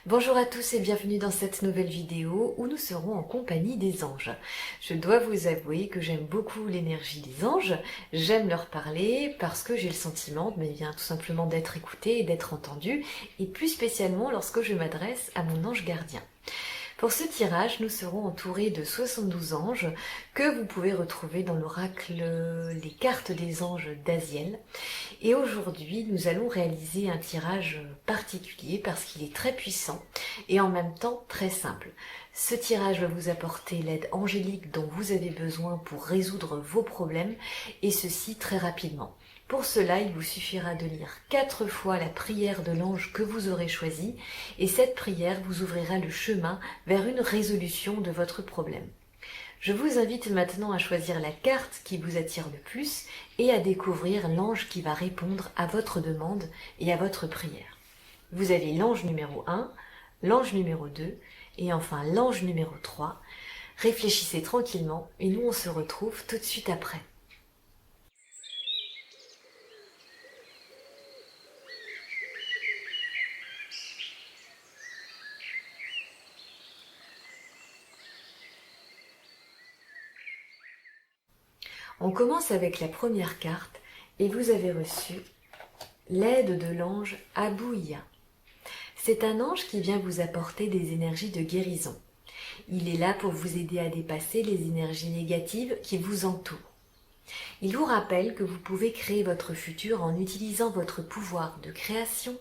Bonjour à tous et bienvenue dans cette nouvelle vidéo où nous serons en compagnie des anges. Je dois vous avouer que j'aime beaucoup l'énergie des anges, j'aime leur parler parce que j'ai le sentiment tout simplement d'être écoutée et d'être entendue, et plus spécialement lorsque je m'adresse à mon ange gardien. Pour ce tirage, nous serons entourés de 72 anges que vous pouvez retrouver dans l'oracle Les cartes des anges d'Aziel. Et aujourd'hui, nous allons réaliser un tirage particulier parce qu'il est très puissant et en même temps très simple. Ce tirage va vous apporter l'aide angélique dont vous avez besoin pour résoudre vos problèmes, et ceci très rapidement. Pour cela, il vous suffira de lire 4 fois la prière de l'ange que vous aurez choisi, et cette prière vous ouvrira le chemin vers une résolution de votre problème. Je vous invite maintenant à choisir la carte qui vous attire le plus et à découvrir l'ange qui va répondre à votre demande et à votre prière. Vous avez l'ange numéro 1, l'ange numéro 2 et enfin l'ange numéro 3. Réfléchissez tranquillement et nous on se retrouve tout de suite après. On commence avec la première carte et vous avez reçu l'aide de l'ange Abouya. C'est un ange qui vient vous apporter des énergies de guérison. Il est là pour vous aider à dépasser les énergies négatives qui vous entourent. Il vous rappelle que vous pouvez créer votre futur en utilisant votre pouvoir de création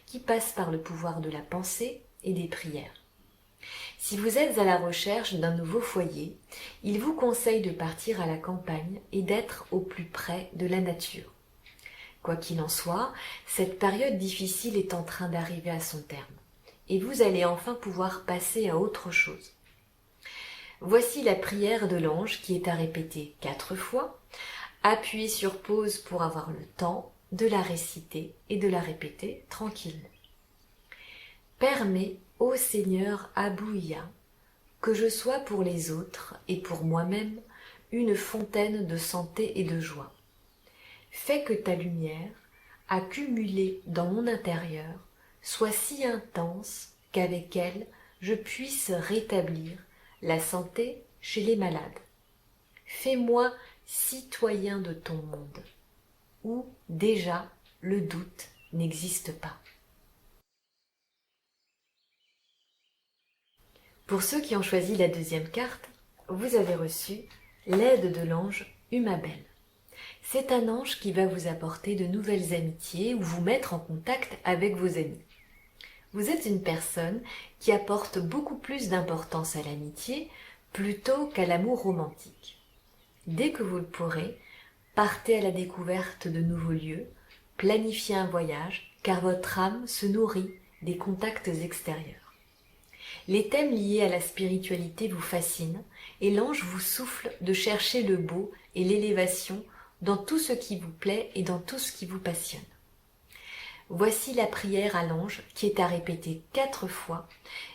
qui passe par le pouvoir de la pensée et des prières. Si vous êtes à la recherche d'un nouveau foyer, il vous conseille de partir à la campagne et d'être au plus près de la nature. Quoi qu'il en soit, cette période difficile est en train d'arriver à son terme et vous allez enfin pouvoir passer à autre chose. Voici la prière de l'ange qui est à répéter 4 fois. Appuyez sur pause pour avoir le temps de la réciter et de la répéter tranquillement. Permets, ô Seigneur Abouya, que je sois pour les autres et pour moi-même une fontaine de santé et de joie. Fais que ta lumière, accumulée dans mon intérieur, soit si intense qu'avec elle je puisse rétablir la santé chez les malades. Fais-moi citoyen de ton monde, où déjà le doute n'existe pas. Pour ceux qui ont choisi la deuxième carte, vous avez reçu l'aide de l'ange Humabel. C'est un ange qui va vous apporter de nouvelles amitiés ou vous mettre en contact avec vos amis. Vous êtes une personne qui apporte beaucoup plus d'importance à l'amitié plutôt qu'à l'amour romantique. Dès que vous le pourrez, partez à la découverte de nouveaux lieux, planifiez un voyage, car votre âme se nourrit des contacts extérieurs. Les thèmes liés à la spiritualité vous fascinent et l'ange vous souffle de chercher le beau et l'élévation dans tout ce qui vous plaît et dans tout ce qui vous passionne. Voici la prière à l'ange qui est à répéter 4 fois.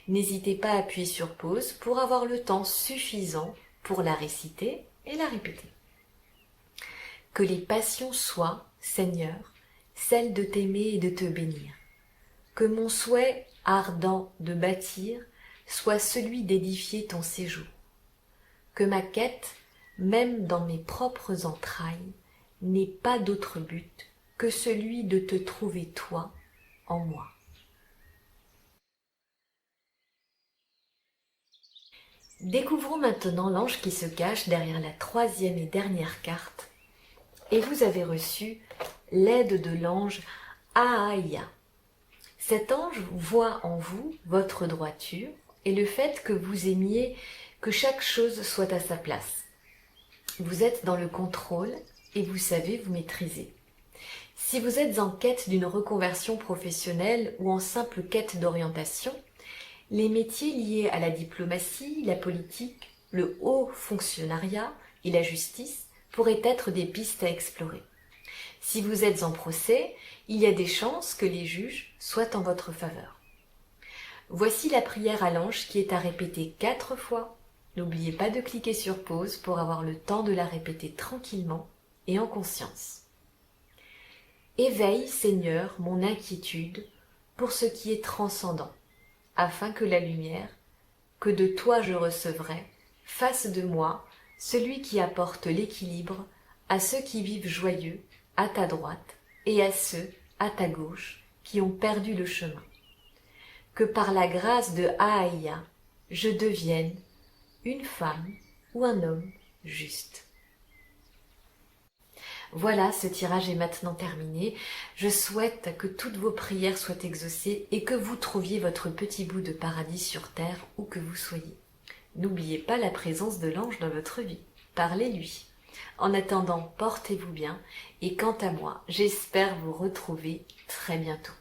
N'hésitez pas à appuyer sur pause pour avoir le temps suffisant pour la réciter et la répéter. Que les passions soient, Seigneur, celles de t'aimer et de te bénir. Que mon souhait ardent de bâtir soit celui d'édifier ton séjour. Que ma quête, même dans mes propres entrailles, n'ait pas d'autre but que celui de te trouver toi en moi. Découvrons maintenant l'ange qui se cache derrière la troisième et dernière carte, et vous avez reçu l'aide de l'ange Ahaya. Cet ange voit en vous votre droiture et le fait que vous aimiez que chaque chose soit à sa place. Vous êtes dans le contrôle et vous savez vous maîtriser. Si vous êtes en quête d'une reconversion professionnelle ou en simple quête d'orientation, les métiers liés à la diplomatie, la politique, le haut fonctionnariat et la justice pourraient être des pistes à explorer. Si vous êtes en procès, il y a des chances que les juges soient en votre faveur. Voici la prière à l'ange qui est à répéter 4 fois. N'oubliez pas de cliquer sur pause pour avoir le temps de la répéter tranquillement et en conscience. Éveille, Seigneur, mon inquiétude pour ce qui est transcendant. afin que la lumière, que de toi je recevrai, fasse de moi celui qui apporte l'équilibre à ceux qui vivent joyeux à ta droite et à ceux à ta gauche qui ont perdu le chemin. Que par la grâce de Ahaïa, je devienne une femme ou un homme juste. Voilà, ce tirage est maintenant terminé. Je souhaite que toutes vos prières soient exaucées et que vous trouviez votre petit bout de paradis sur terre où que vous soyez. N'oubliez pas la présence de l'ange dans votre vie. Parlez-lui. En attendant, portez-vous bien et quant à moi, j'espère vous retrouver très bientôt.